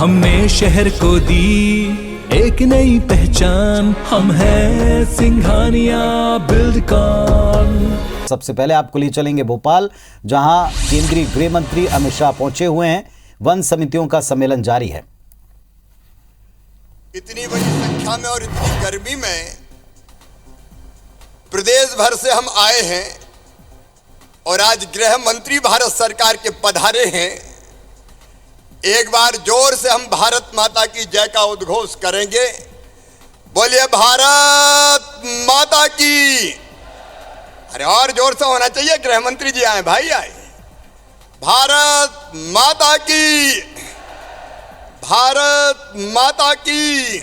हमने शहर को दी एक नई पहचान, हम हैं सिंघानिया बिल्डकॉन। सबसे पहले आपको ले चलेंगे भोपाल, जहां केंद्रीय गृह मंत्री अमित शाह पहुंचे हुए हैं। वन समितियों का सम्मेलन जारी है। इतनी बड़ी संख्या में और इतनी गर्मी में प्रदेश भर से हम आए हैं और आज गृह मंत्री भारत सरकार के पधारे हैं। एक बार जोर से हम भारत माता की जय का उद्घोष करेंगे। बोलिए भारत माता की। अरे और जोर से होना चाहिए, गृह मंत्री जी आए, भाई आए। भारत माता की, भारत माता की।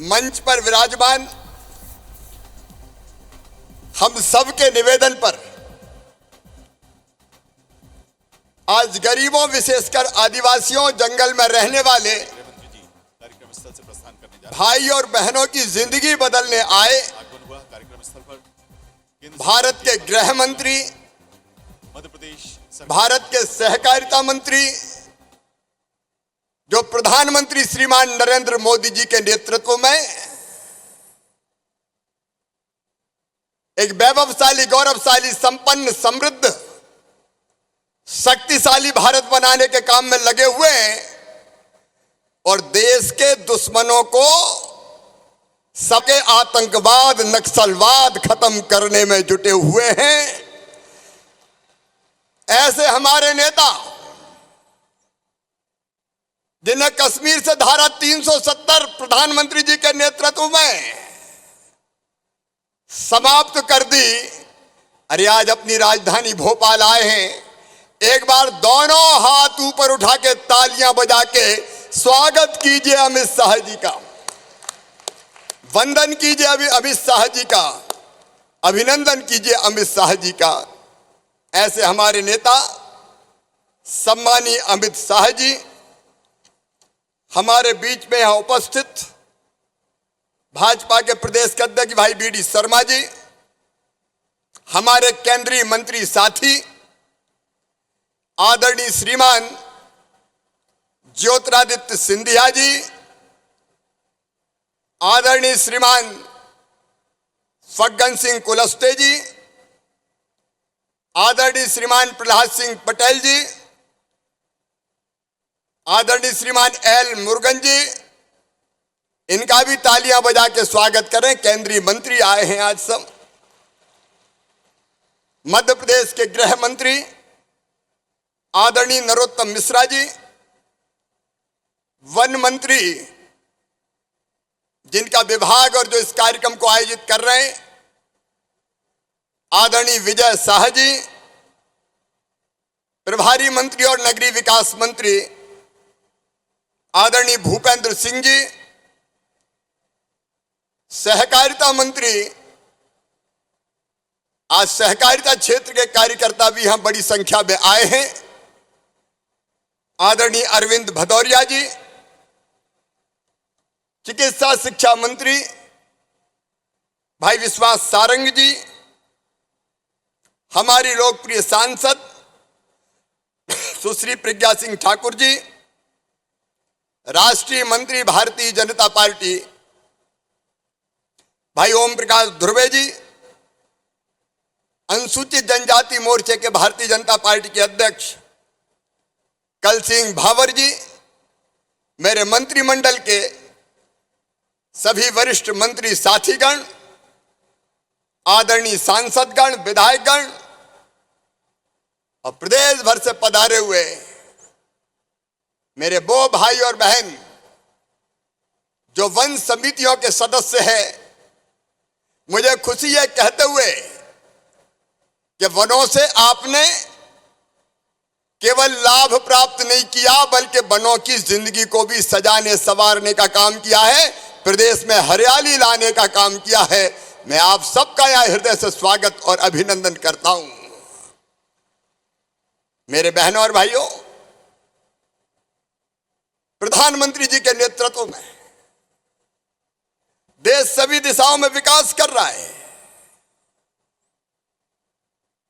मंच पर विराजमान हम सबके निवेदन पर आज गरीबों, विशेषकर आदिवासियों, जंगल में रहने वाले भाई और बहनों की जिंदगी बदलने आए भारत के गृह मंत्री, भारत के सहकारिता मंत्री, जो प्रधानमंत्री श्रीमान नरेंद्र मोदी जी के नेतृत्व में एक वैभवशाली, गौरवशाली, संपन्न, समृद्ध, शक्तिशाली भारत बनाने के काम में लगे हुए हैं और देश के दुश्मनों को, सबके आतंकवाद, नक्सलवाद खत्म करने में जुटे हुए हैं। ऐसे हमारे नेता, जिन्हें कश्मीर से धारा 370 प्रधानमंत्री जी के नेतृत्व में समाप्त कर दी, अरे आज अपनी राजधानी भोपाल आए हैं। एक बार दोनों हाथ ऊपर उठा के तालियां बजा के स्वागत कीजिए अमित शाह जी का, वंदन कीजिए अमित शाह जी का, अभिनंदन कीजिए अमित शाह जी का। ऐसे हमारे नेता सम्मानीय अमित शाह जी हमारे बीच में यहां उपस्थित भाजपा के प्रदेश के अध्यक्ष भाई बीडी शर्मा जी, हमारे केंद्रीय मंत्री साथी आदरणीय श्रीमान ज्योतिरादित्य सिंधिया जी, आदरणीय श्रीमान फग्गन सिंह कुलस्ते जी, आदरणीय श्रीमान प्रहलाद सिंह पटेल जी, आदरणीय श्रीमान एल मुरुगन जी, इनका भी तालियां बजा के स्वागत करें। केंद्रीय मंत्री आए हैं आज सब। मध्य प्रदेश के गृह मंत्री आदरणीय नरोत्तम मिश्रा जी, वन मंत्री जिनका विभाग और जो इस कार्यक्रम को आयोजित कर रहे हैं आदरणीय विजय शाह जी, प्रभारी मंत्री और नगरीय विकास मंत्री आदरणीय भूपेंद्र सिंह जी, सहकारिता मंत्री, आज सहकारिता क्षेत्र के कार्यकर्ता भी यहां बड़ी संख्या में आए हैं, आदरणीय अरविंद भदौरिया जी, चिकित्सा शिक्षा मंत्री भाई विश्वास सारंग जी, हमारी लोकप्रिय सांसद सुश्री प्रज्ञा सिंह ठाकुर जी, राष्ट्रीय मंत्री भारतीय जनता पार्टी भाई ओम प्रकाश ध्रुवे जी, अनुसूचित जनजाति मोर्चे के भारतीय जनता पार्टी के अध्यक्ष कल सिंह भावर जी, मेरे मंत्रिमंडल के सभी वरिष्ठ मंत्री साथीगण, आदरणीय सांसदगण, विधायकगण और प्रदेश भर से पधारे हुए मेरे वो भाई और बहन जो वन समितियों के सदस्य हैं, मुझे खुशी है कहते हुए कि वनों से आपने केवल लाभ प्राप्त नहीं किया बल्कि वनों की जिंदगी को भी सजाने संवारने का काम किया है, प्रदेश में हरियाली लाने का काम किया है। मैं आप सबका यहां हृदय से स्वागत और अभिनंदन करता हूं। मेरे बहनों और भाइयों, प्रधानमंत्री जी के नेतृत्व में देश सभी दिशाओं में विकास कर रहा है।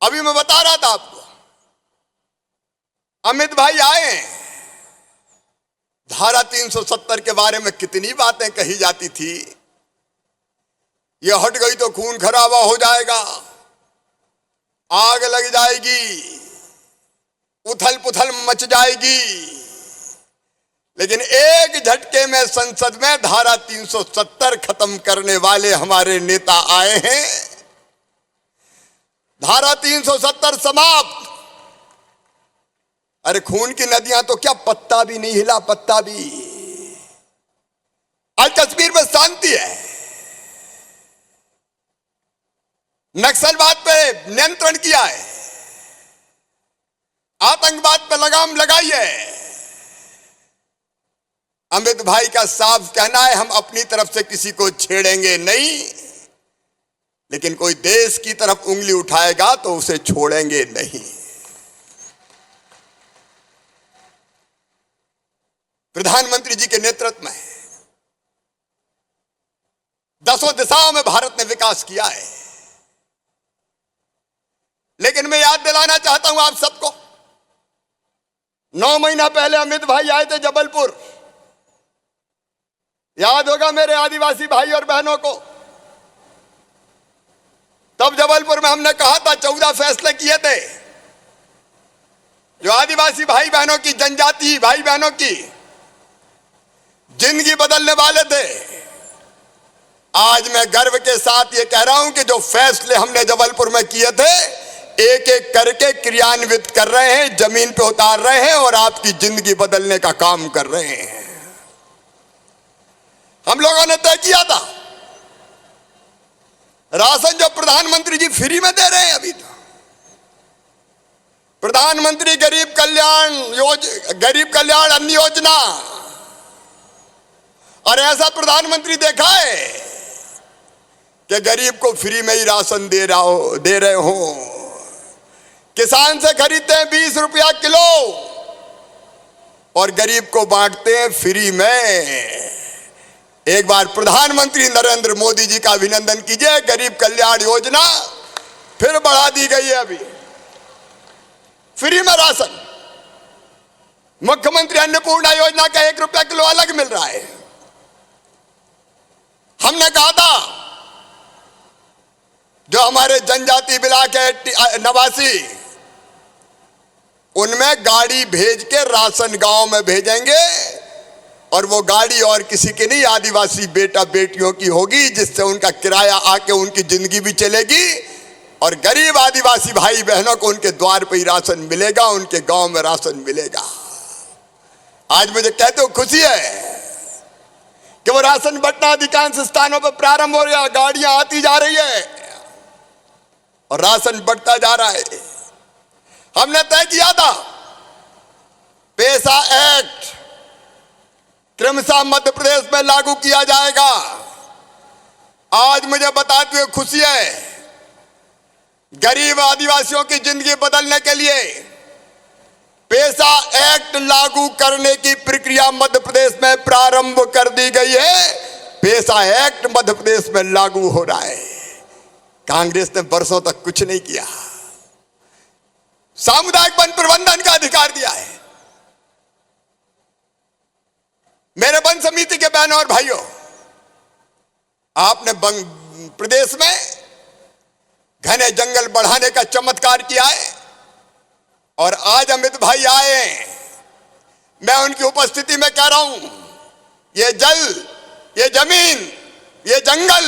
अभी मैं बता रहा था आपको, अमित भाई आए, धारा 370 के बारे में कितनी बातें कही जाती थी, ये हट गई तो खून खराबा हो जाएगा, आग लग जाएगी, उथल पुथल मच जाएगी। लेकिन एक झटके में संसद में धारा 370 खत्म करने वाले हमारे नेता आए हैं। धारा 370 समाप्त। अरे खून की नदियां तो क्या, पत्ता भी नहीं हिला, पत्ता भी। आज कश्मीर में शांति है, नक्सलवाद पे नियंत्रण किया है, आतंकवाद पे लगाम लगाई है। अमित भाई का साफ कहना है, हम अपनी तरफ से किसी को छेड़ेंगे नहीं, लेकिन कोई देश की तरफ उंगली उठाएगा तो उसे छोड़ेंगे नहीं। प्रधानमंत्री जी के नेतृत्व में 10 दिशाओं में भारत ने विकास किया है। लेकिन मैं याद दिलाना चाहता हूं आप सबको, 9 महीना पहले अमित भाई आए थे जबलपुर। याद होगा मेरे आदिवासी भाई और बहनों को, तब जबलपुर में हमने कहा था 14 फैसले किए थे जो आदिवासी भाई बहनों की, जनजाति भाई बहनों की जिंदगी बदलने वाले थे। आज मैं गर्व के साथ ये कह रहा हूं कि जो फैसले हमने जबलपुर में किए थे, एक एक करके क्रियान्वित कर रहे हैं, जमीन पे उतार रहे हैं और आपकी जिंदगी बदलने का काम कर रहे हैं। हम लोगों ने तय किया था, राशन जो प्रधानमंत्री जी फ्री में दे रहे हैं अभी, तो प्रधानमंत्री गरीब कल्याण अन्न योजना, और ऐसा प्रधानमंत्री देखा है कि गरीब को फ्री में ही राशन दे रहे हो। किसान से खरीदते हैं 20 रुपया किलो और गरीब को बांटते हैं फ्री में। एक बार प्रधानमंत्री नरेंद्र मोदी जी का अभिनंदन कीजिए। गरीब कल्याण योजना फिर बढ़ा दी गई है, अभी फ्री में राशन। मुख्यमंत्री अन्नपूर्णा योजना का 1 रुपया किलो अलग मिल रहा है। हमने कहा था जो हमारे जनजाति इलाके के नवासी, उनमें गाड़ी भेज के राशन गांव में भेजेंगे, और वो गाड़ी और किसी की नहीं, आदिवासी बेटा बेटियों की होगी, जिससे उनका किराया आके उनकी जिंदगी भी चलेगी और गरीब आदिवासी भाई बहनों को उनके द्वार पर ही राशन मिलेगा, उनके गांव में राशन मिलेगा। आज मुझे कहते हो खुशी है कि वो राशन बंटना अधिकांश स्थानों पर प्रारंभ हो गया, गाड़ियां आती जा रही है और राशन बढ़ता जा रहा है। हमने तय किया था पैसा एक्ट क्रमशः मध्य प्रदेश में लागू किया जाएगा। आज मुझे बताते हुए खुशी है, गरीब आदिवासियों की जिंदगी बदलने के लिए पैसा एक्ट लागू करने की प्रक्रिया मध्य प्रदेश में प्रारंभ कर दी गई है। पैसा एक्ट मध्य प्रदेश में लागू हो रहा है। कांग्रेस ने वर्षों तक कुछ नहीं किया। सामुदायिक वन प्रबंधन का अधिकार दिया है। मेरे वन समिति के बहनों और भाइयों, आपने प्रदेश में घने जंगल बढ़ाने का चमत्कार किया है और आज अमित भाई आए हैं। मैं उनकी उपस्थिति में कह रहा हूं, ये जल, ये जमीन, ये जंगल,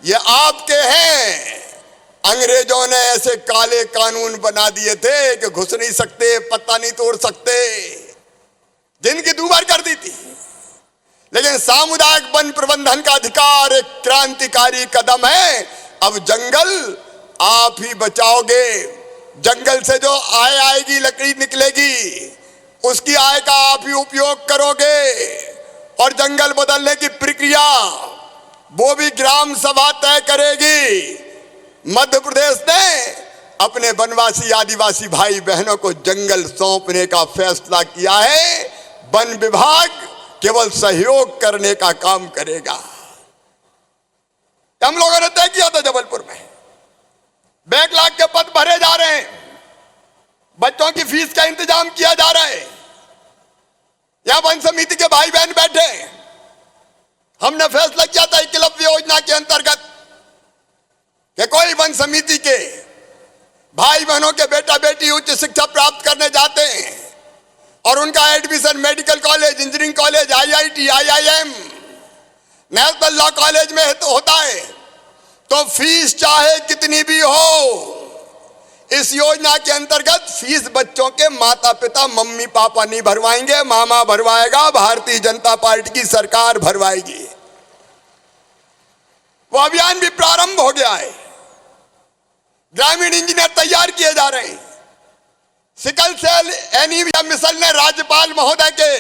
ये आपके हैं। अंग्रेजों ने ऐसे काले कानून बना दिए थे कि घुस नहीं सकते, पत्ता नहीं तोड़ सकते, जिनकी दूभर कर दी थी। लेकिन सामुदायिक वन प्रबंधन का अधिकार एक क्रांतिकारी कदम है। अब जंगल आप ही बचाओगे। जंगल से जो आय आएगी, लकड़ी निकलेगी, उसकी आय का आप ही उपयोग करोगे। और जंगल बदलने की प्रक्रिया वो भी ग्राम सभा तय करेगी। मध्य प्रदेश ने अपने वनवासी आदिवासी भाई बहनों को जंगल सौंपने का फैसला किया है। वन विभाग केवल सहयोग करने का काम करेगा। हम लोगों ने तय किया था जबलपुर में बैकलॉग के पद भरे जा रहे हैं। बच्चों की फीस का इंतजाम किया जा रहा है। यहां वन समिति के भाई बहन बैठे हैं। हमने फैसला किया था एकलव्य योजना के अंतर्गत कि कोई वन समिति के भाई बहनों के बेटा बेटी उच्च शिक्षा प्राप्त करने जाते हैं और उनका admission medical college, engineering college, IIT, IIM, national law college में तो होता है, तो फीस चाहे कितनी भी हो, इस योजना के अंतर्गत फीस बच्चों के माता पिता, मम्मी पापा नहीं भरवाएंगे, मामा भरवाएगा, भारतीय जनता पार्टी की सरकार भरवाएगी। वो अभियान भी प्रारंभ हो गया है। ग्रामीण इंजीनियर तैयार किए जा रहे हैं। सिकल सेल एनीमिया मिशन ने राज्यपाल महोदय के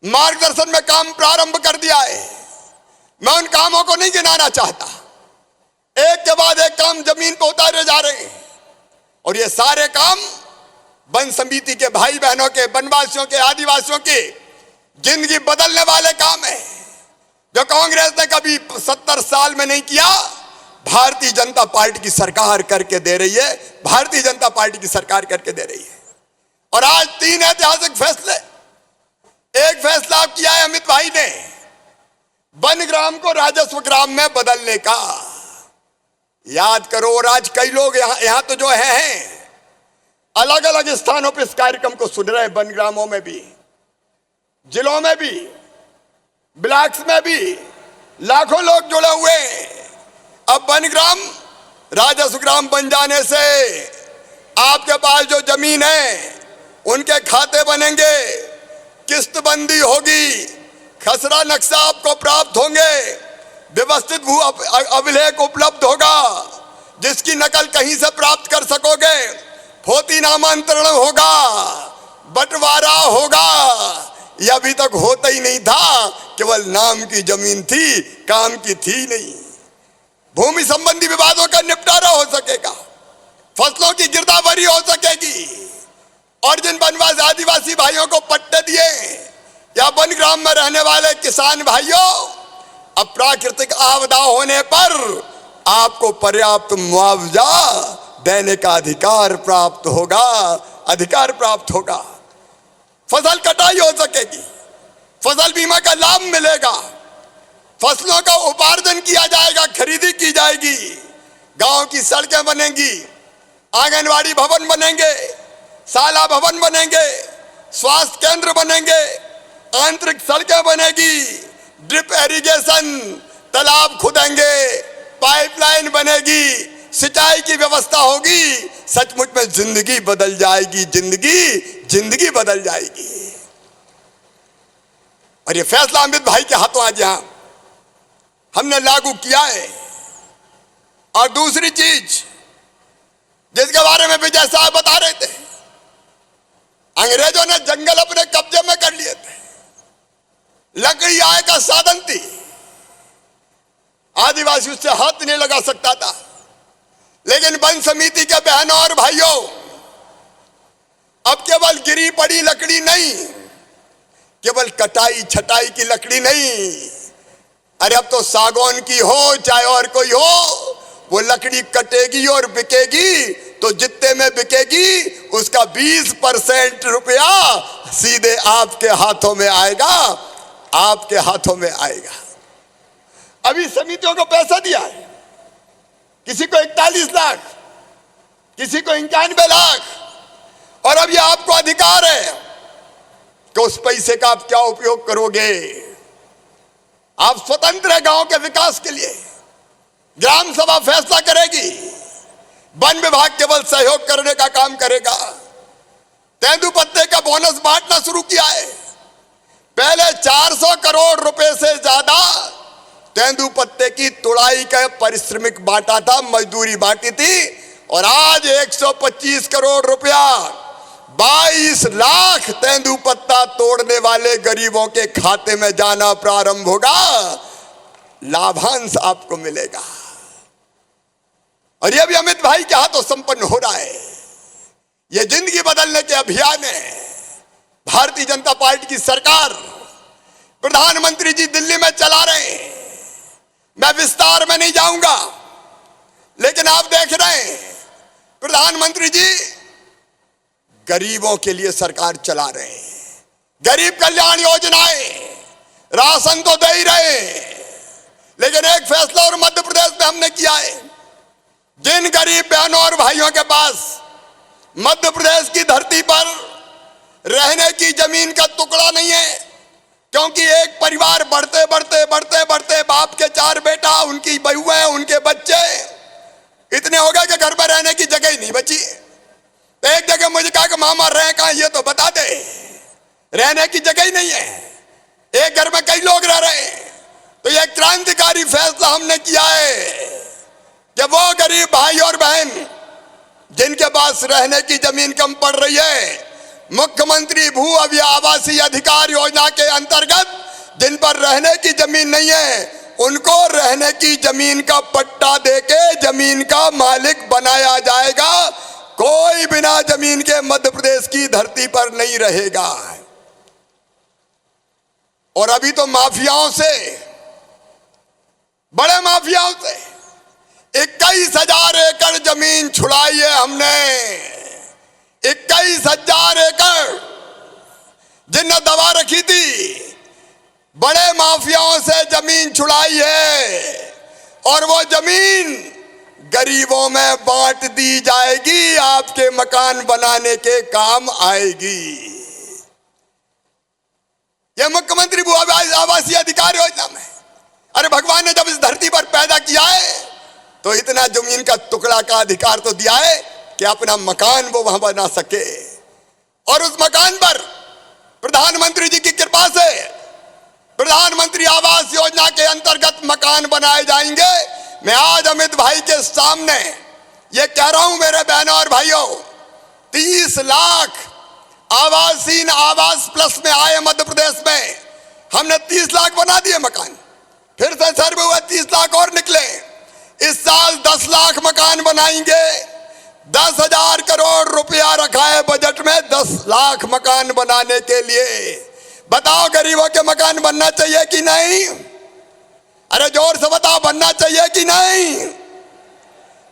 मार्गदर्शन में काम प्रारंभ कर दिया है। मैं उन कामों को नहीं गिनाना चाहता, एक के बाद एक काम जमीन पर उतारे जा रहे हैं और ये सारे काम वन समिति के भाई बहनों के, वनवासियों के, आदिवासियों की जिंदगी बदलने वाले काम है, जो कांग्रेस ने कभी 70 साल में नहीं किया। भारतीय जनता पार्टी की सरकार करके दे रही है, भारतीय जनता पार्टी की सरकार करके दे रही है। और आज 3 ऐतिहासिक फैसले। एक फैसला आप किया है अमित भाई ने, वन ग्राम को राजस्व ग्राम में बदलने का। याद करो, और आज कई लोग यहां तो जो हैं अलग अलग स्थानों पर इस कार्यक्रम को सुन रहे हैं, वन ग्रामों में भी, जिलों में भी, ब्लॉक्स में भी लाखों लोग जुड़े हुए हैं। अब वन ग्राम राजस्व ग्राम बन जाने से आपके पास जो जमीन है उनके खाते बनेंगे, किस्त बंदी होगी, खसरा नक्शा आपको प्राप्त होंगे, व्यवस्थित भू अभिलेख उपलब्ध होगा जिसकी नकल कहीं से प्राप्त कर सकोगे, फोती नामांतरण होगा, बंटवारा होगा। यह अभी तक होता ही नहीं था, केवल नाम की जमीन थी, काम की थी नहीं। भूमि संबंधी विवादों का निपटारा हो सकेगा, फसलों की गिरदावरी हो सकेगी, और जिन वनवासी आदिवासी भाइयों को पट्टे दिए या वन ग्राम में रहने वाले किसान भाइयों, अब प्राकृतिक आपदा होने पर आपको पर्याप्त मुआवजा देने का अधिकार प्राप्त होगा। फसल कटाई हो सकेगी, फसल बीमा का लाभ मिलेगा, फसलों का उपार्जन किया जाएगा, खरीदी की जाएगी, गांव की सड़कें बनेंगी, आंगनवाड़ी भवन बनेंगे, शाला भवन बनेंगे, स्वास्थ्य केंद्र बनेंगे, आंतरिक सड़कें बनेगी, ड्रिप इरिगेशन, तालाब खुदेंगे, पाइपलाइन बनेगी, सिंचाई की व्यवस्था होगी। सचमुच में जिंदगी बदल जाएगी, जिंदगी बदल जाएगी। और ये फैसला अमित भाई के हाथों आज यहां हमने लागू किया है। और दूसरी चीज जिसके बारे में विजय साहब बता रहे थे, अंग्रेजों ने जंगल अपने कब्जे में कर लिए थे, लकड़ी आय का साधन थी, आदिवासी उससे हाथ नहीं लगा सकता था। लेकिन वन समिति के बहनों और भाइयों, अब केवल गिरी पड़ी लकड़ी नहीं, केवल कटाई छटाई की लकड़ी नहीं, अरे अब तो सागौन की हो चाहे और कोई हो, वो लकड़ी कटेगी और बिकेगी तो जितने में बिकेगी उसका 20% रुपया सीधे आपके हाथों में आएगा, आपके हाथों में आएगा। अभी समितियों को पैसा दिया है, किसी को 41 लाख, किसी को 91 लाख, और अब ये आपको अधिकार है कि उस पैसे का आप क्या उपयोग करोगे। आप स्वतंत्र है गांव के विकास के लिए, ग्राम सभा फैसला करेगी, वन विभाग केवल सहयोग करने का काम करेगा। तेंदुपत्ते का बोनस बांटना शुरू किया है। पहले 400 करोड़ रुपए से ज्यादा तेंदुपत्ते की तुड़ाई का पारिश्रमिक बांटा था, मजदूरी बांटी थी, और आज 125 करोड़ रुपया 22 लाख तेंदुपत्ता तोड़ने वाले गरीबों के खाते में जाना प्रारंभ होगा, लाभांश आपको मिलेगा। और यह भी अमित भाई के हाथों संपन्न हो रहा है। यह जिंदगी बदलने के अभियान है। भारतीय जनता पार्टी की सरकार, प्रधानमंत्री जी दिल्ली में चला रहे हैं। मैं विस्तार में नहीं जाऊंगा, लेकिन आप देख रहे हैं प्रधानमंत्री जी गरीबों के लिए सरकार चला रहे हैं। गरीब कल्याण योजनाएं, राशन तो दे ही रहे हैं, लेकिन एक फैसला और मध्य प्रदेश में हमने किया है, जिन गरीब बहनों और भाइयों के पास मध्य प्रदेश की धरती पर रहने की जमीन का टुकड़ा नहीं है, क्योंकि एक परिवार बढ़ते बढ़ते बढ़ते बढ़ते बाप के 4 बेटा, उनकी बहुएं, उनके बच्चे इतने हो गए कि घर में रहने की जगह ही नहीं बची। तो एक जगह मुझे कहा कि मामा रहे कहां, ये तो बता दे, रहने की जगह ही नहीं है, एक घर में कई लोग रह रहे हैं। तो यह क्रांतिकारी फैसला हमने किया है कि वो गरीब भाई और बहन जिनके पास रहने की जमीन कम पड़ रही है, मुख्यमंत्री भू आवासीय अधिकार योजना के अंतर्गत जिन पर रहने की जमीन नहीं है, उनको रहने की जमीन का पट्टा देके जमीन का मालिक बनाया जाएगा। कोई बिना जमीन के मध्य प्रदेश की धरती पर नहीं रहेगा। और अभी तो माफियाओं से, बड़े माफियाओं से 21,000 एकड़ जमीन छुड़ाई है हमने। 21,000 एकड़ जिनने दबा रखी थी, बड़े माफियाओं से जमीन छुड़ाई है और वो जमीन गरीबों में बांट दी जाएगी, आपके मकान बनाने के काम आएगी। यह मुख्यमंत्री भू आवासीय अधिकार योजना में, अरे भगवान ने जब इस धरती पर पैदा किया है तो इतना जमीन का टुकड़ा का अधिकार तो दिया है कि अपना मकान वो वहां बना सके। और उस मकान पर प्रधानमंत्री जी की कृपा से प्रधानमंत्री आवास योजना के अंतर्गत मकान बनाए जाएंगे। मैं आज अमित भाई के सामने ये कह रहा हूं, मेरे बहनों और भाइयों, 30 लाख आवासीन आवास प्लस में आए मध्य प्रदेश में, हमने 30 लाख बना दिए मकान, फिर से सर्वे हुआ 30 लाख और निकले। इस साल 10 लाख मकान बनाएंगे। 10,000 करोड़ रुपया रखा है बजट में 10 लाख मकान बनाने के लिए। बताओ गरीबों के मकान बनना चाहिए कि नहीं? अरे जोर से बताओ, बनना चाहिए कि नहीं?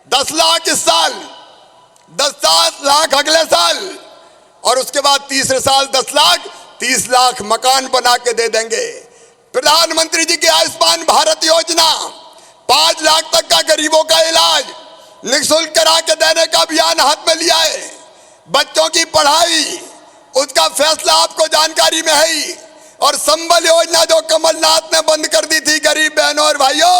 10 लाख इस साल, 10 लाख अगले साल, और उसके बाद तीसरे साल 10 लाख, 30 लाख मकान बना के दे देंगे। प्रधानमंत्री जी की आयुष्मान भारत योजना, 5 लाख तक का गरीबों का इलाज निःशुल्क करा के देने का अभियान हाथ में लिया है। बच्चों की पढ़ाई, उसका फैसला आपको जानकारी में है ही। और संबल योजना जो कमलनाथ ने बंद कर दी थी, गरीब बहनों और भाइयों,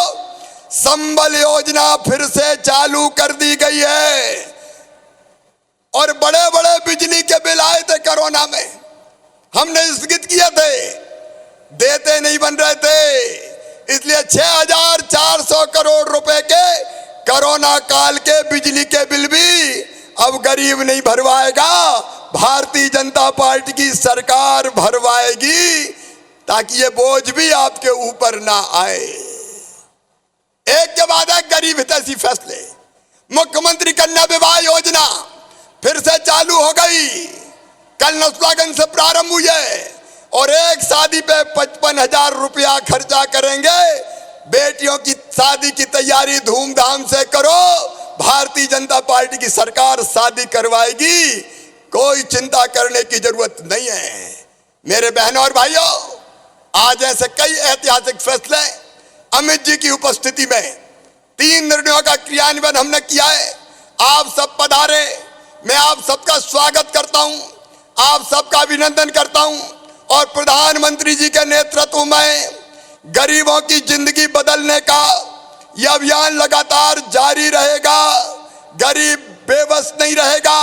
संबल योजना फिर से चालू कर दी गई है। और बड़े बड़े बिजली के बिल आए थे कोरोना में, हमने स्थगित किए थे, देते नहीं बन रहे थे, इसलिए 6,400 करोड़ रुपए के कोरोना काल के बिजली के बिल भी अब गरीब नहीं भरवाएगा, भारतीय जनता पार्टी की सरकार भरवाएगी, ताकि ये बोझ भी आपके ऊपर ना आए। एक के बाद एक गरीब हितैषी फैसले। मुख्यमंत्री कन्या विवाह योजना फिर से चालू हो गई, कल नौसलागंज से प्रारंभ हुई है, और एक शादी पे 55,000 रुपया खर्चा करेंगे। बेटियों की शादी की तैयारी धूमधाम से करो, भारतीय जनता पार्टी की सरकार शादी करवाएगी, कोई चिंता करने की जरूरत नहीं है। मेरे बहनों और भाइयों, आज ऐसे कई ऐतिहासिक फैसले अमित जी की उपस्थिति में 3 निर्णयों का क्रियान्वयन हमने किया है। आप सब पधारे, मैं आप सबका स्वागत करता हूं, आप सबका अभिनंदन करता हूं। और प्रधानमंत्री जी के नेतृत्व में गरीबों की जिंदगी बदलने का यह अभियान लगातार जारी रहेगा। गरीब बेबस नहीं रहेगा,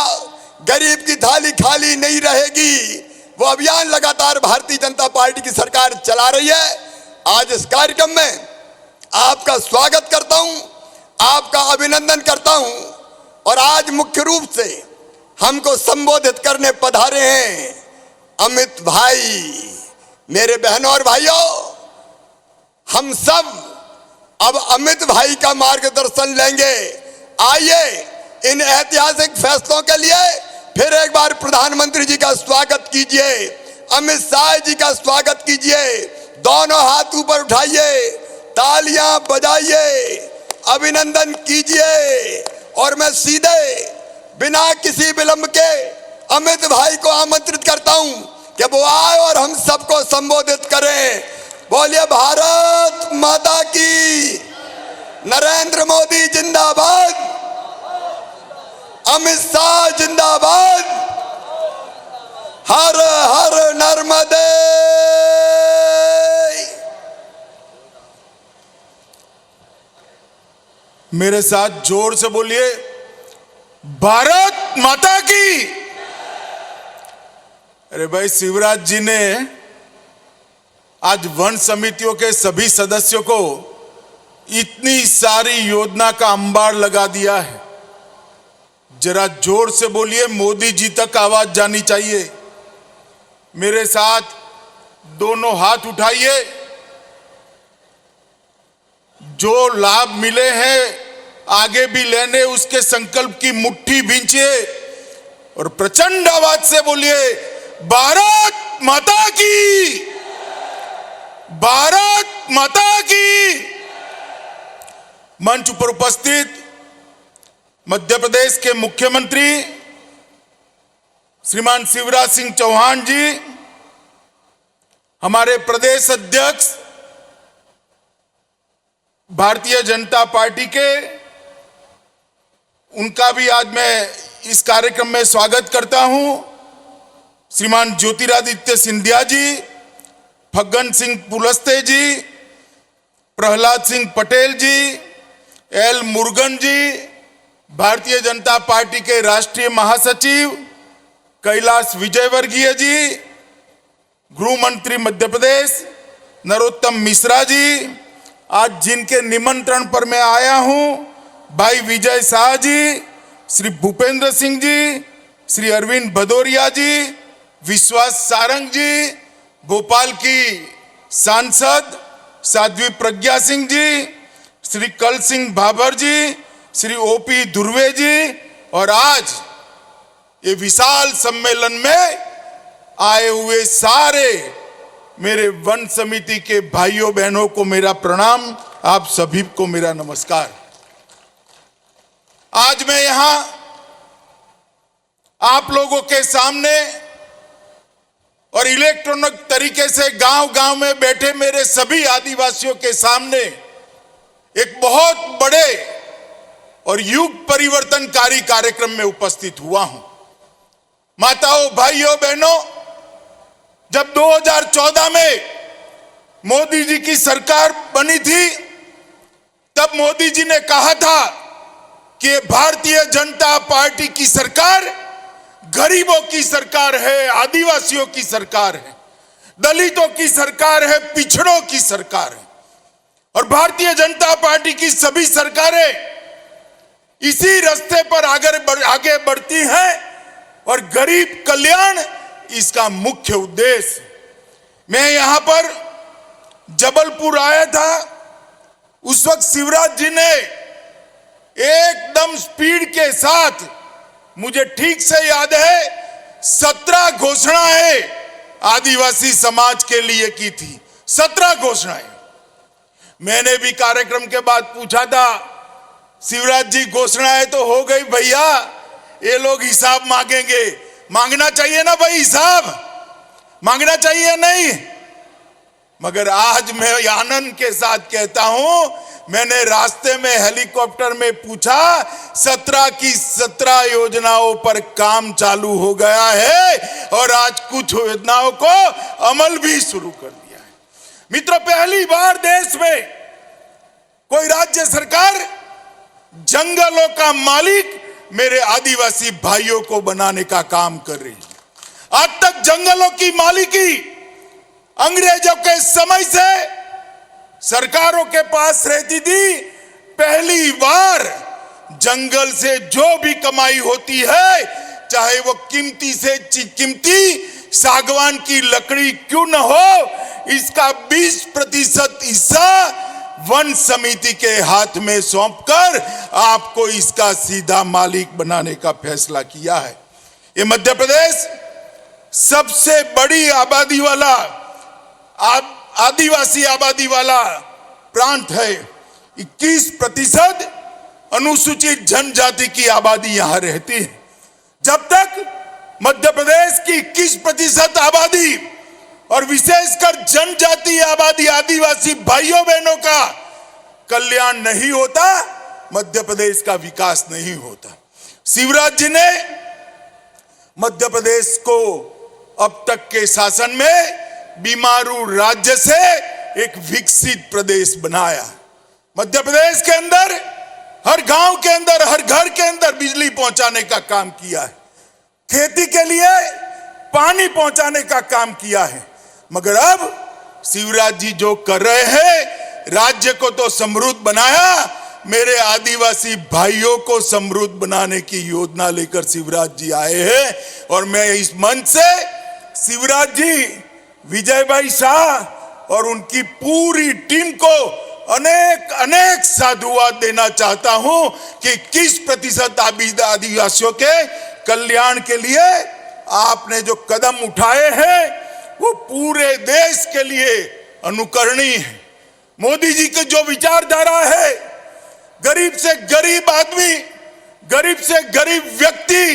गरीब की थाली खाली नहीं रहेगी। वो अभियान लगातार भारतीय जनता पार्टी की सरकार चला रही है। आज इस कार्यक्रम में आपका स्वागत करता हूं, आपका अभिनंदन करता हूं। और आज मुख्य रूप से हमको संबोधित करने पधारे हैं अमित भाई। मेरे बहनों और भाइयों, हम सब अब अमित भाई का मार्गदर्शन लेंगे। आइए इन ऐतिहासिक फैसलों के लिए फिर एक बार प्रधानमंत्री जी का स्वागत कीजिए, अमित शाह जी का स्वागत कीजिए। दोनों हाथ ऊपर उठाइए, तालियां बजाइए, अभिनंदन कीजिए। और मैं सीधे बिना किसी विलंब के अमित भाई को आमंत्रित करता हूं कि वो आए और हम सबको संबोधित करें। बोलिए भारत माता की, नरेंद्र मोदी जिंदाबाद, अमित शाह जिंदाबाद, हर हर नर्मदे। मेरे साथ जोर से बोलिए, भारत माता की। अरे भाई, शिवराज जी ने आज वन समितियों के सभी सदस्यों को इतनी सारी योजना का अंबार लगा दिया है। जरा जोर से बोलिए, मोदी जी तक आवाज जानी चाहिए। मेरे साथ दोनों हाथ उठाइए। जो लाभ मिले हैं आगे भी लेने, उसके संकल्प की मुट्ठी भींचिए और प्रचंड आवाज से बोलिए, भारत माता की, भारत माता की। मंच पर उपस्थित मध्य प्रदेश के मुख्यमंत्री श्रीमान शिवराज सिंह चौहान जी, हमारे प्रदेश अध्यक्ष भारतीय जनता पार्टी के, उनका भी आज मैं इस कार्यक्रम में स्वागत करता हूं। श्रीमान ज्योतिरादित्य सिंधिया जी, फग्गन सिंह कुलस्ते जी, प्रहलाद सिंह पटेल जी, एल मुरुगन जी, भारतीय जनता पार्टी के राष्ट्रीय महासचिव कैलाश विजयवर्गीय जी, गृह मंत्री मध्य प्रदेश नरोत्तम मिश्रा जी, आज जिनके निमंत्रण पर मैं आया हूं, भाई विजय शाह जी, श्री भूपेंद्र सिंह जी, श्री अरविंद भदौरिया जी, विश्वास सारंग जी, भोपाल की सांसद साध्वी प्रज्ञा सिंह जी, श्री कल सिंह भाभर जी, श्री ओपी धुर्वे जी, और आज ये विशाल सम्मेलन में आए हुए सारे मेरे वन समिति के भाइयों बहनों को मेरा प्रणाम, आप सभी को मेरा नमस्कार। आज मैं यहां आप लोगों के सामने और इलेक्ट्रॉनिक तरीके से गांव गांव में बैठे मेरे सभी आदिवासियों के सामने एक बहुत बड़े और युग परिवर्तनकारी कार्यक्रम में उपस्थित हुआ हूं। माताओं, भाइयों, बहनों, जब 2014 में मोदी जी की सरकार बनी थी, तब मोदी जी ने कहा था कि भारतीय जनता पार्टी की सरकार गरीबों की सरकार है, आदिवासियों की सरकार है, दलितों की सरकार है, पिछड़ों की सरकार है। और भारतीय जनता पार्टी की सभी सरकारें इसी रास्ते पर आगे बढ़ती हैं और गरीब कल्याण इसका मुख्य उद्देश्य। मैं यहां पर जबलपुर आया था, उस वक्त शिवराज जी ने एकदम स्पीड के साथ, मुझे ठीक से याद है, 17 घोषणाएं आदिवासी समाज के लिए की थी। 17 घोषणाएं। मैंने भी कार्यक्रम के बाद पूछा था, शिवराज जी घोषणाएं तो हो गई भैया, ये लोग हिसाब मांगेंगे। मांगना चाहिए ना भाई, हिसाब मांगना चाहिए नहीं? मगर आज मैं आनंद के साथ कहता हूं, मैंने रास्ते में हेलीकॉप्टर में पूछा, 17 की 17 योजनाओं पर काम चालू हो गया है और आज कुछ योजनाओं को अमल भी शुरू कर दिया है। मित्रों, पहली बार देश में कोई राज्य सरकार जंगलों का मालिक मेरे आदिवासी भाइयों को बनाने का काम कर रही है। आज तक जंगलों की मालिकी अंग्रेजों के समय से सरकारों के पास रहती थी। पहली बार जंगल से जो भी कमाई होती है, चाहे वो कीमती से कीमती सागवान की लकड़ी क्यों न हो, इसका 20% हिस्सा वन समिति के हाथ में सौंपकर आपको इसका सीधा मालिक बनाने का फैसला किया है। ये मध्य प्रदेश सबसे बड़ी आबादी वाला, आदिवासी आबादी वाला प्रांत है। 21% अनुसूचित जनजाति की आबादी यहां रहती है। जब तक मध्य 21% आबादी और विशेषकर जनजातीय आबादी आदिवासी भाइयों बहनों का कल्याण नहीं होता, मध्य प्रदेश का विकास नहीं होता। शिवराज जी ने मध्य प्रदेश को अब तक के शासन में बीमारू राज्य से एक विकसित प्रदेश बनाया। मध्य प्रदेश के अंदर हर गांव के अंदर, हर घर के अंदर बिजली पहुंचाने का काम किया है, खेती के लिए पानी पहुंचाने का काम किया है। मगर अब शिवराज जी जो कर रहे हैं, राज्य को तो समृद्ध बनाया, मेरे आदिवासी भाइयों को समृद्ध बनाने की योजना लेकर शिवराज जी आए हैं। और मैं इस मंच से शिवराज जी, विजय भाई शाह और उनकी पूरी टीम को अनेक अनेक साधुवाद देना चाहता हूं कि 21% आदिवासियों के कल्याण के लिए आपने जो कदम उठाए हैं वो पूरे देश के लिए अनुकरणीय है। मोदी जी की जो विचारधारा है, गरीब से गरीब आदमी, गरीब से गरीब व्यक्ति,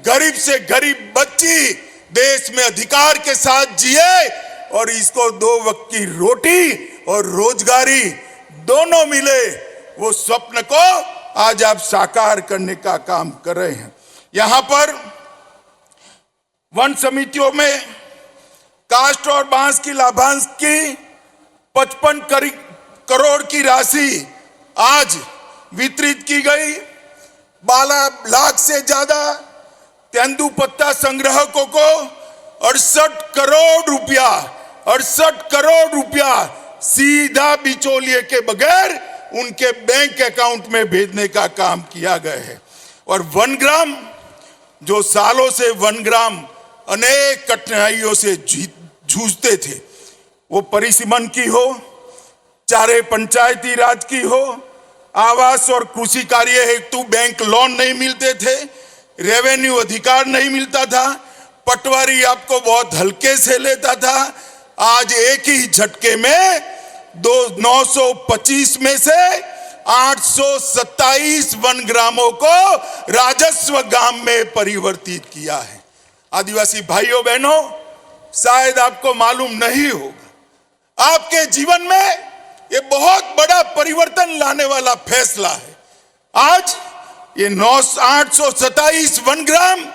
गरीब से गरीब बच्ची देश में अधिकार के साथ जिए और इसको 2 वक्त की रोटी और रोजगारी दोनों मिले, वो स्वप्न को आज आप साकार करने का काम कर रहे हैं। यहां पर वन समितियों में काष्ठ और बांस की लाभांश की 55 करोड़ की राशि आज वितरित की गई। 12 लाख से ज्यादा तेंदुपत्ता संग्राहकों को 68 करोड़ रुपया सीधा बिचौलिए के बगैर उनके बैंक अकाउंट में भेजने का काम किया गया है। और वनग्राम, जो सालों से वनग्राम अनेक कठिनाइयों से जूझते थे, वो परिसीमन की हो, चाहे पंचायती राज की हो, आवास और कृषि कार्य हेतु बैंक लोन नहीं मिलते थे, रेवेन्यू अधिकार नहीं मिलता था, पटवारी आपको बहुत हल्के से लेता था। आज एक ही झटके में 925 में से 827 वन ग्रामों को राजस्व ग्राम में परिवर्तित किया है। आदिवासी भाइयों बहनों, शायद आपको मालूम नहीं होगा, आपके जीवन में ये बहुत बड़ा परिवर्तन लाने वाला फैसला है। आज ये 827 वन ग्राम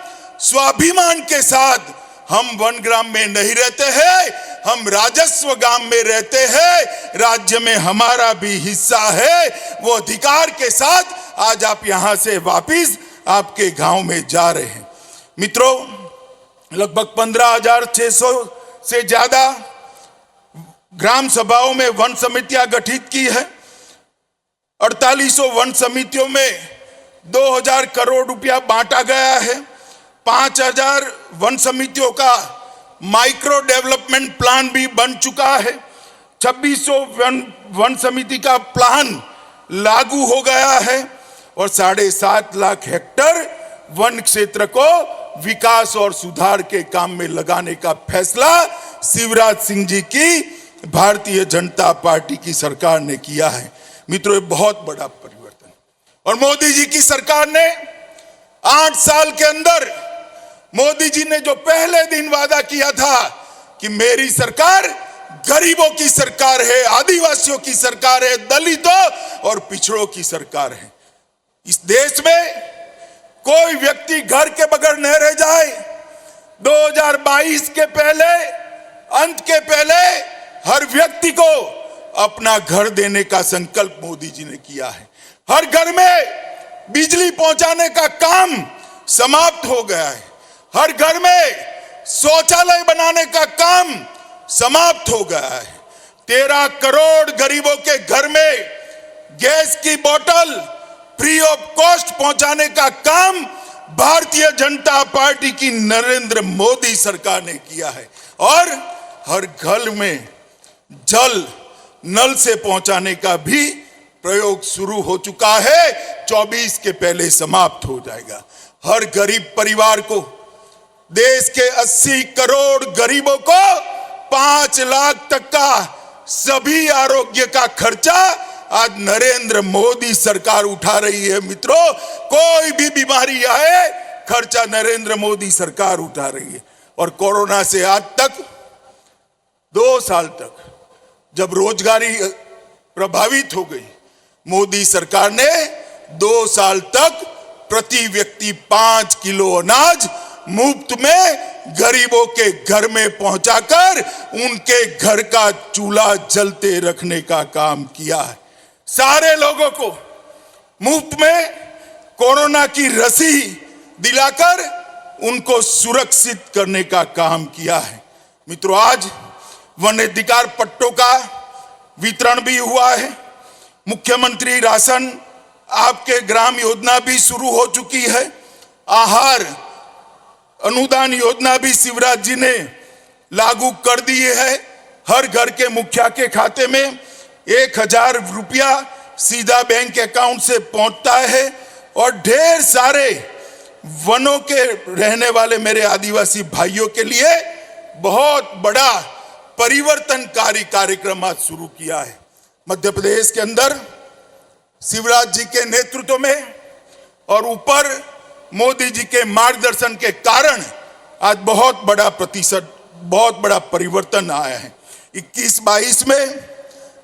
स्वाभिमान के साथ हम वन ग्राम में नहीं रहते हैं, हम राजस्व ग्राम में रहते हैं। राज्य में हमारा भी हिस्सा है। वो अधिकार के साथ आज आप यहां से वापिस आपके गांव में जा रहे हैं। मित्रों, लगभग 15,600 से ज्यादा ग्राम सभाओं में वन समितियां गठित की है। 4800 वन समितियों में 2000 करोड़ रुपया बांटा गया है। 5000 वन समितियों का माइक्रो डेवलपमेंट प्लान भी बन चुका है। 2600 वन समिति का प्लान लागू हो गया है और 7.5 लाख हेक्टेयर वन क्षेत्र को विकास और सुधार के काम में लगाने का फैसला शिवराज सिंह जी की भारतीय जनता पार्टी की सरकार ने किया है। मित्रों, ये बहुत बड़ा परिवर्तन। और मोदी जी की सरकार ने 8 साल के अंदर मोदी जी ने जो पहले दिन वादा किया था कि मेरी सरकार गरीबों की सरकार है, आदिवासियों की सरकार है, दलितों और पिछड़ों की सरकार है। इस देश में कोई व्यक्ति घर के बगैर न रह जाए। 2022 के पहले, अंत के पहले हर व्यक्ति को अपना घर देने का संकल्प मोदी जी ने किया है। हर घर में बिजली पहुंचाने का काम समाप्त हो गया है। हर घर में शौचालय बनाने का काम समाप्त हो गया है। 13 करोड़ गरीबों के घर में गैस की बोतल फ्री ऑफ कॉस्ट पहुंचाने का काम भारतीय जनता पार्टी की नरेंद्र मोदी सरकार ने किया है। और हर घर में जल नल से पहुंचाने का भी प्रयोग शुरू हो चुका है। 24 के पहले समाप्त हो जाएगा। हर गरीब परिवार को, देश के 80 करोड़ गरीबों को 5 लाख तक का सभी आरोग्य का खर्चा आज नरेंद्र मोदी सरकार उठा रही है। मित्रों, कोई भी बीमारी आए, खर्चा नरेंद्र मोदी सरकार उठा रही है। और कोरोना से आज तक 2 साल तक जब रोजगारी प्रभावित हो गई, मोदी सरकार ने 2 साल तक प्रति व्यक्ति 5 किलो अनाज मुफ्त में गरीबों के घर में पहुंचाकर उनके घर का चूल्हा जलते रखने का काम किया है। सारे लोगों को मुफ्त में कोरोना की रसी दिलाकर उनको सुरक्षित करने का काम किया है। मित्रों, आज वन अधिकार पट्टों का वितरण भी हुआ है। मुख्यमंत्री राशन आपके ग्राम योजना भी शुरू हो चुकी है। आहार अनुदान योजना भी शिवराज जी ने लागू कर दी है। हर घर के मुखिया के खाते में 1000 रुपया सीधा बैंक अकाउंट से पहुंचता है और ढेर सारे वनों के रहने वाले मेरे आदिवासी भाइयों के लिए बहुत बड़ा परिवर्तनकारी कार्यक्रम आज शुरू किया है। मध्य प्रदेश के अंदर शिवराज जी के नेतृत्व में और ऊपर मोदी जी के मार्गदर्शन के कारण आज बहुत बड़ा परिवर्तन आया है। 21-22 में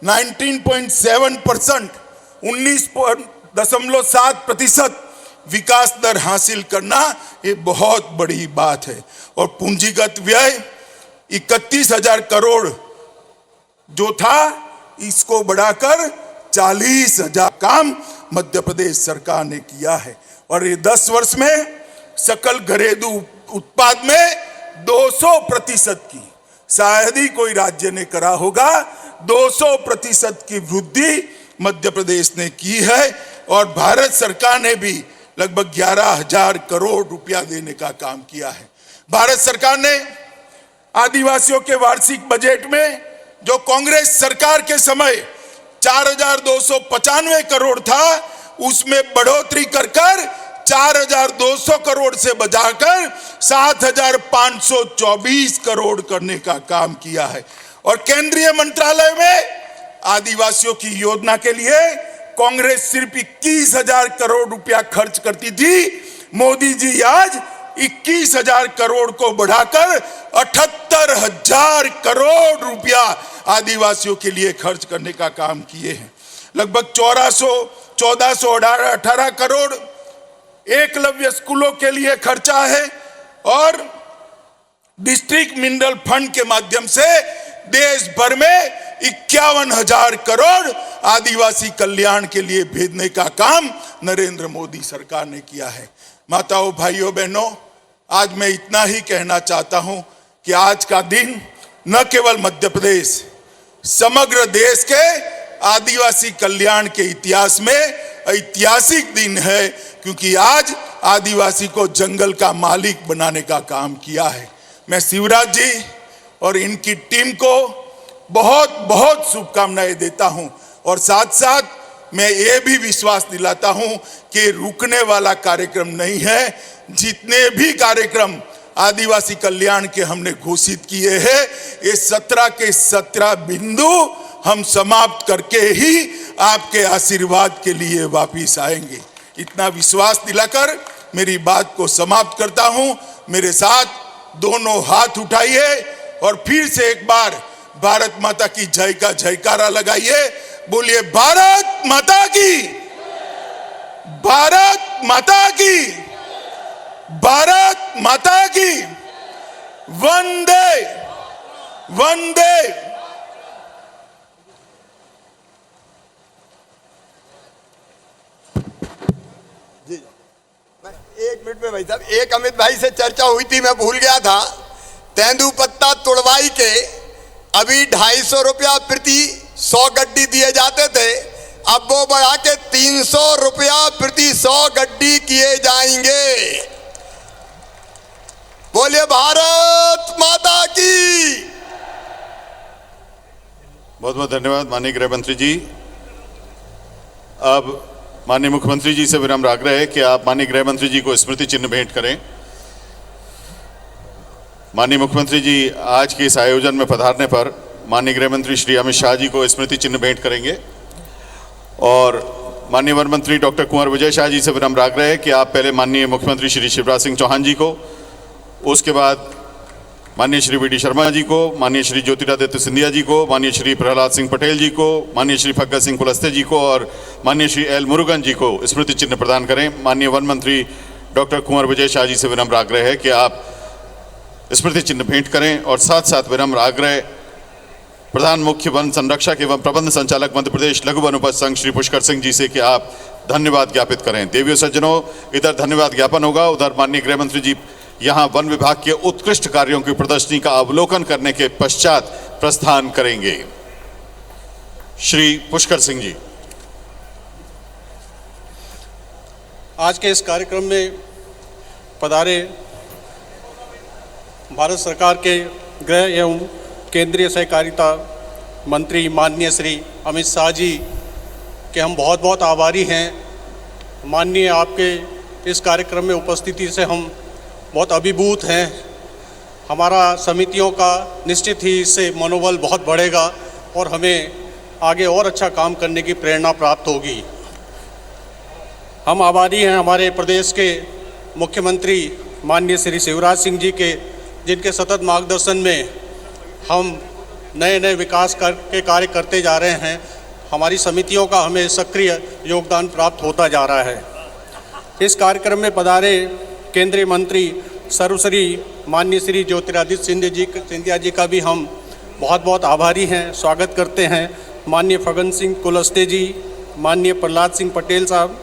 19.7%, 19.7% विकास दर हासिल करना ये बहुत बड़ी बात है। और पूंजीगत व्यय 31,000 करोड़ जो था, इसको बढ़ाकर 40,000 काम मध्य प्रदेश सरकार ने किया है। और ये 10 वर्ष में सकल घरेलू उत्पाद में 200% की, शायद ही कोई राज्य ने करा होगा, 200% की वृद्धि मध्य प्रदेश ने की है। और भारत सरकार ने भी लगभग 11,000 करोड़ रुपया देने का काम किया है। भारत सरकार ने आदिवासियों के वार्षिक बजट में जो कांग्रेस सरकार के समय 4,295 करोड़ था, उसमें बढ़ोतरी कर 4,200 करोड़ से बढ़ाकर 7,524 करोड़ करने का काम किया है। और केंद्रीय मंत्रालय में आदिवासियों की योजना के लिए कांग्रेस सिर्फ 21,000 करोड़ रुपया खर्च करती थी। मोदी जी आज 21,000 करोड़ को बढ़ाकर 78,000 करोड़ रुपया आदिवासियों के लिए खर्च करने का काम किए हैं। लगभग 1418 करोड़ एकलव्य स्कूलों के लिए खर्चा है और डिस्ट्रिक्ट मिनरल फंड के माध्यम से देश भर में 51,000 करोड़ आदिवासी कल्याण के लिए भेजने का काम नरेंद्र मोदी सरकार ने किया है। माताओं, भाइयों, बहनों, आज मैं इतना ही कहना चाहता हूं कि आज का दिन न केवल मध्य प्रदेश, समग्र देश के आदिवासी कल्याण के इतिहास में ऐतिहासिक दिन है, क्योंकि आज आदिवासी को जंगल का मालिक बनाने का काम किया है। मैं शिवराज जी और इनकी टीम को बहुत बहुत शुभकामनाएं देता हूं और साथ साथ मैं ये भी विश्वास दिलाता हूं कि रुकने वाला कार्यक्रम नहीं है। जितने भी कार्यक्रम आदिवासी कल्याण के हमने घोषित किए हैं, ये 17 के 17 बिंदु हम समाप्त करके ही आपके आशीर्वाद के लिए वापिस आएंगे। इतना विश्वास दिलाकर मेरी बात को समाप्त करता हूं। मेरे साथ दोनों हाथ उठाइए और फिर से एक बार भारत माता की जय का जयकारा लगाइए। बोलिए भारत माता की, भारत माता की, भारत माता की। वंदे वंदे। एक मिनट में भाई साहब, एक अमित भाई से चर्चा हुई थी, मैं भूल गया था। तेंदुपत्ता तुड़वाई के अभी 250 रुपया प्रति 100 गड्डी दिए जाते थे, अब वो बढ़ा के 300 रुपया प्रति 100 गड्डी किए जाएंगे। बोलिए भारत माता की। बहुत बहुत धन्यवाद माननीय गृह मंत्री जी। अब माननीय मुख्यमंत्री जी से विनम्र आग्रह है कि आप माननीय गृह मंत्री जी को स्मृति चिन्ह भेंट करें। माननीय मुख्यमंत्री जी आज के इस आयोजन में पधारने पर माननीय गृह मंत्री श्री अमित शाह जी को स्मृति चिन्ह भेंट करेंगे और माननीय वन मंत्री डॉक्टर कुंवर विजय शाह जी से विनम्र आग्रह है कि आप पहले माननीय मुख्यमंत्री श्री शिवराज सिंह चौहान जी को, उसके बाद माननीय श्री वी.डी. शर्मा जी को, माननीय श्री ज्योतिरादित्य सिंधिया जी को, माननीय श्री प्रहलाद सिंह पटेल जी को, माननीय श्री फग्गन सिंह कुलस्ते जी को और माननीय श्री एल मुरुगन जी को स्मृति चिन्ह प्रदान करें। माननीय वन मंत्री डॉक्टर कुंवर विजय शाह जी से विनम्र आग्रह है कि आप स्मृति चिन्ह भेंट करें और साथ साथ विनम्र आग्रह प्रधान मुख्य वन संरक्षक एवं प्रबंध संचालक मध्य प्रदेश लघु वन उपज संघ श्री पुष्कर सिंह जी से कि आप धन्यवाद ज्ञापित करें। देवियों सज्जनों, इधर धन्यवाद ज्ञापन होगा, उधर माननीय गृह मंत्री जी यहां वन विभाग के उत्कृष्ट कार्यों की प्रदर्शनी का अवलोकन करने के पश्चात प्रस्थान करेंगे। श्री पुष्कर सिंह जी। आज के इस कार्यक्रम में पधारे भारत सरकार के गृह एवं केंद्रीय सहकारिता मंत्री माननीय श्री अमित शाह जी के हम बहुत बहुत आभारी हैं। माननीय आपके इस कार्यक्रम में उपस्थिति से हम बहुत अभिभूत हैं। हमारा समितियों का निश्चित ही इससे मनोबल बहुत बढ़ेगा और हमें आगे और अच्छा काम करने की प्रेरणा प्राप्त होगी। हम आभारी हैं हमारे प्रदेश के मुख्यमंत्री माननीय श्री शिवराज सिंह जी के, जिनके सतत मार्गदर्शन में हम नए नए विकास के कार्य करते जा रहे हैं। हमारी समितियों का हमें सक्रिय योगदान प्राप्त होता जा रहा है। इस कार्यक्रम में पधारे केंद्रीय मंत्री सर्वश्री माननीय श्री ज्योतिरादित्य सिंधिया जी का भी हम बहुत बहुत आभारी हैं, स्वागत करते हैं। माननीय फग्गन सिंह कुलस्ते जी, माननीय प्रहलाद सिंह पटेल साहब,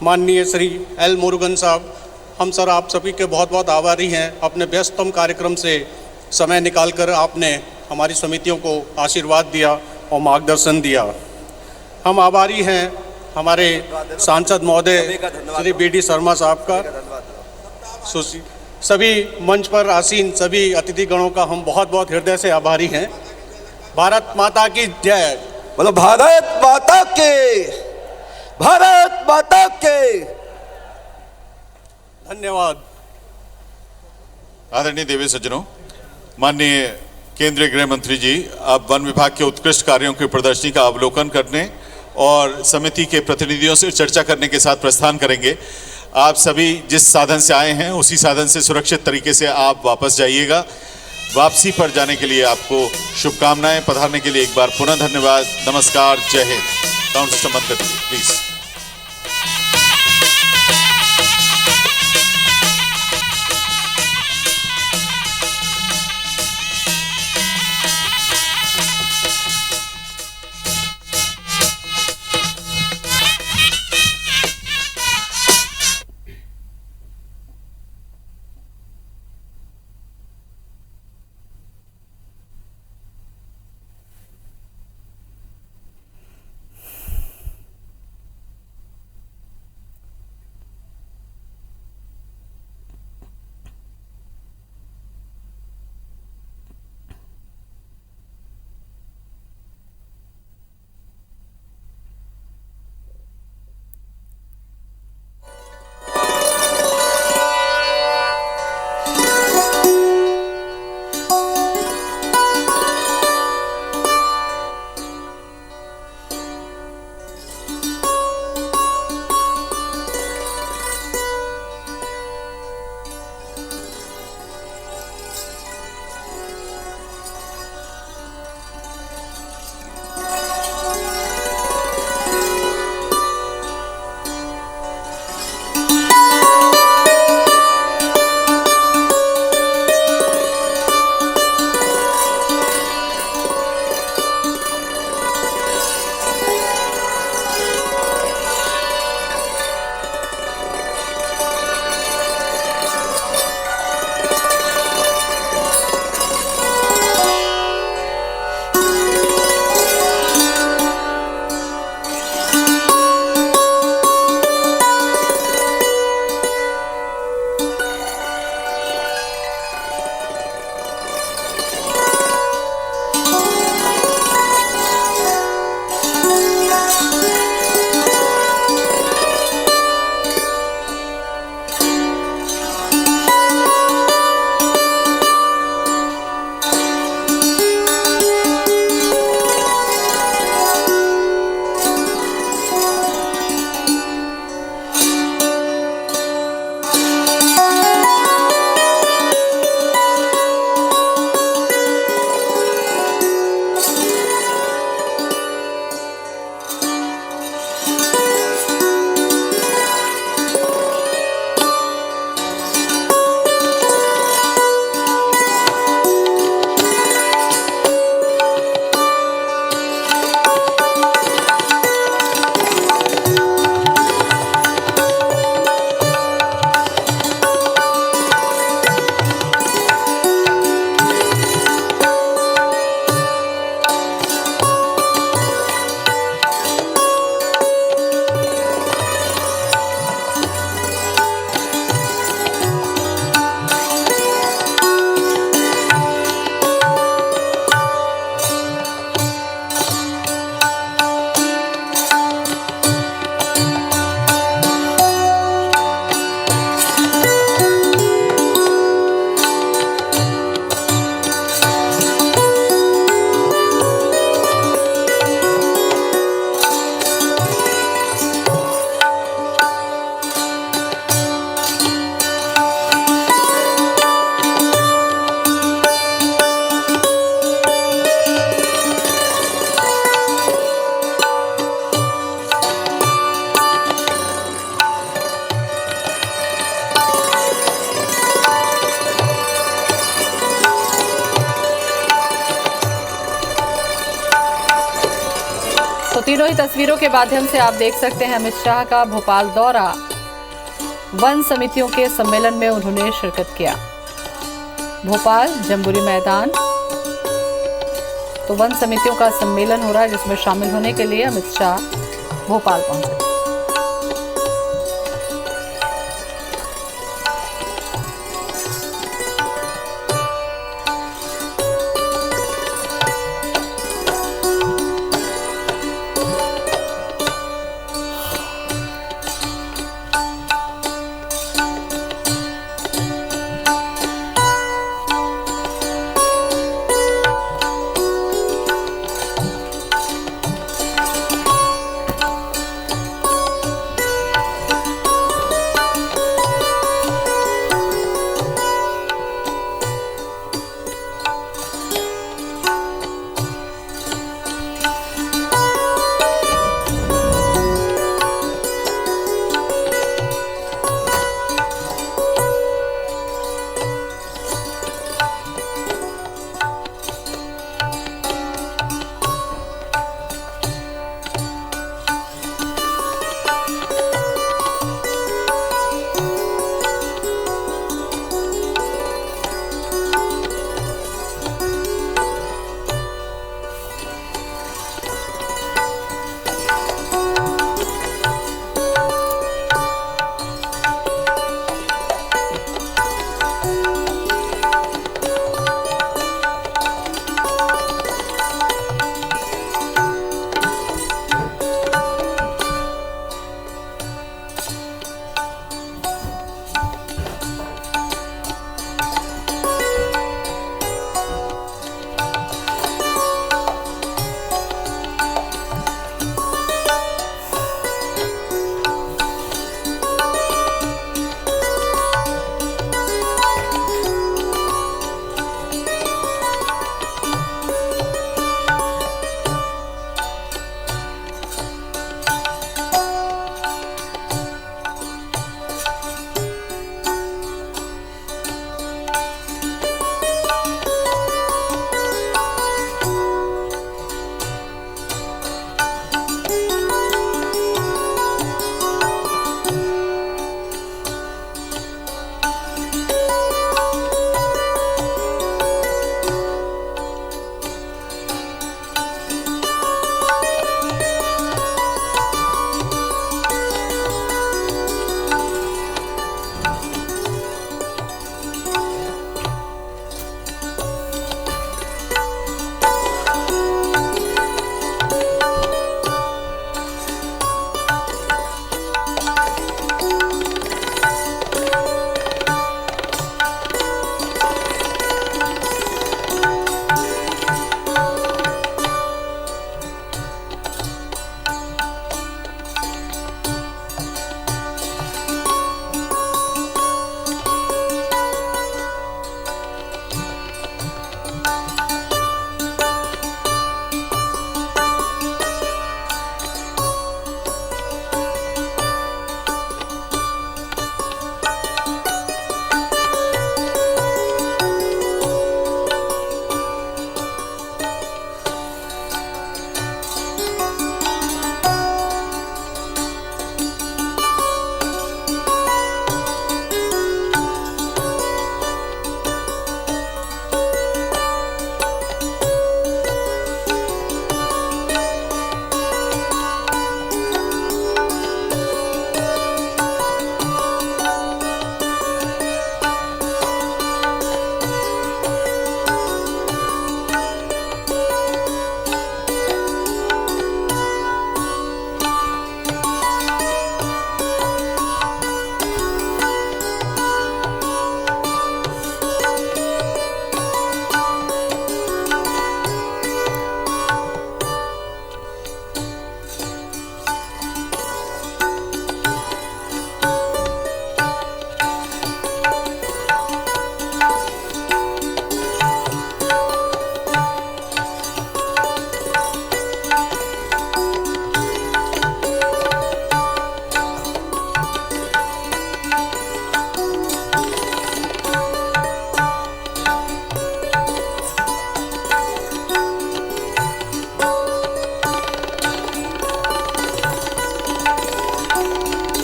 माननीय श्री एल मुरुगन साहब, हम सर आप सभी के बहुत बहुत आभारी हैं। अपने व्यस्ततम कार्यक्रम से समय निकालकर आपने हमारी समितियों को आशीर्वाद दिया और मार्गदर्शन दिया। हम आभारी हैं हमारे सांसद महोदय श्री वी.डी. शर्मा साहब का। सभी मंच पर आसीन सभी अतिथिगणों का हम बहुत बहुत हृदय से आभारी हैं। भारत माता की जय। बोलो भारत माता के, भारत माता के। धन्यवाद। आदरणीय देवी सज्जनों, माननीय केंद्रीय गृह मंत्री जी अब वन विभाग के उत्कृष्ट कार्यों की प्रदर्शनी का अवलोकन करने और समिति के प्रतिनिधियों से चर्चा करने के साथ प्रस्थान करेंगे। आप सभी जिस साधन से आए हैं उसी साधन से सुरक्षित तरीके से आप वापस जाइएगा। वापसी पर जाने के लिए आपको शुभकामनाएं। पधारने के लिए एक बार पुनः धन्यवाद। नमस्कार, जय हिंद। साउंड सिस्टम बंद कर दीजिए प्लीज। तीनों ही तस्वीरों के माध्यम से आप देख सकते हैं अमित शाह का भोपाल दौरा। वन समितियों के सम्मेलन में उन्होंने शिरकत किया। भोपाल जम्बूरी मैदान तो वन समितियों का सम्मेलन हो रहा है, जिसमें शामिल होने के लिए अमित शाह भोपाल पहुंचे।